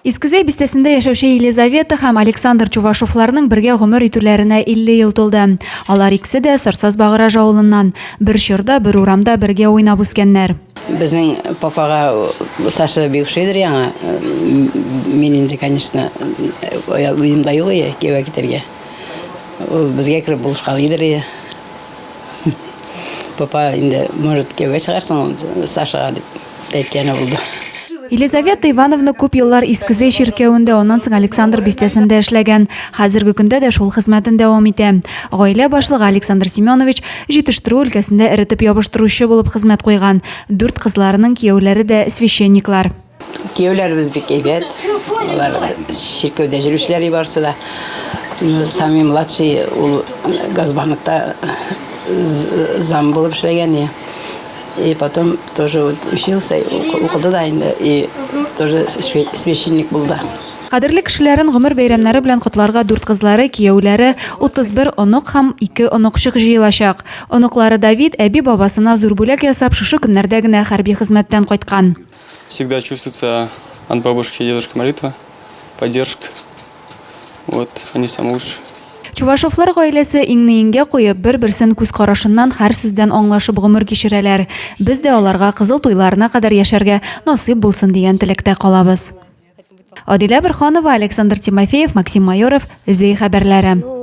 Искезей бистесендә яшәүче Елизавета һәм Александр Чувашовларның бергә гомер итүләренә 50 ел тулды. Алар икесе дә Сорсаз Багыраж авылыннан, бер чорда, бер урамда бергә уйнап үскәннәр. Безнең папага Саша бившийдер яңа. Мин инде, конечно, уйымда юк я, кияүгә китәргә. Безгә кереп булышкалыйдыр. Папа инде, может, кияүгә чыгарсың Сашага дип әйткәне булды. Елизавета Ивановна күп еллар Искезей ширкәвендә, оннан соң Александр бистәсендә эшләгән. Хәзерге көндә дә шул хезмәтен дәвам итә. Гаилә башлыгы Александр Семенович җитештерү өлкәсендә эретеп ябыштыручы булып хезмәт куйган. 4 кызларының кияүләре дә священниклар. Кияүләребез бик әйбәт. Алар ширкәүдә җөрүчеләр барысы да. Самый младший ул Газбаныкта зам булып эшләгән. И потом тоже учился, укыды да инде, и тоже священник булды. Кадерле кешеләрен гомер бәйрәмнәре белән котларга 4 кызлары, кияүләре, 31 онук һәм 2 онукчык җыелачак. Онуклары Давид әби бабасына зур бүләк ясап, шушы көннәрдә генә хәрби хезмәттән кайткан. Всегда чувствуется от бабушки и дедушки молитва, поддержка. Вот, они самые лучшие. Чувашовлар гаиләсе иңне-иңгә куеп, бер-берсен күз карашыннан һәр сүздән аңлашып гомер кичерәләр. Без дә аларга кызыл туйларына кадәр яшәргә насыйп булсын дигән теләктә калабыз. Адилә Берханова, Александр Тимофеев, Максим Майоров, ЗИ хәбәрләре.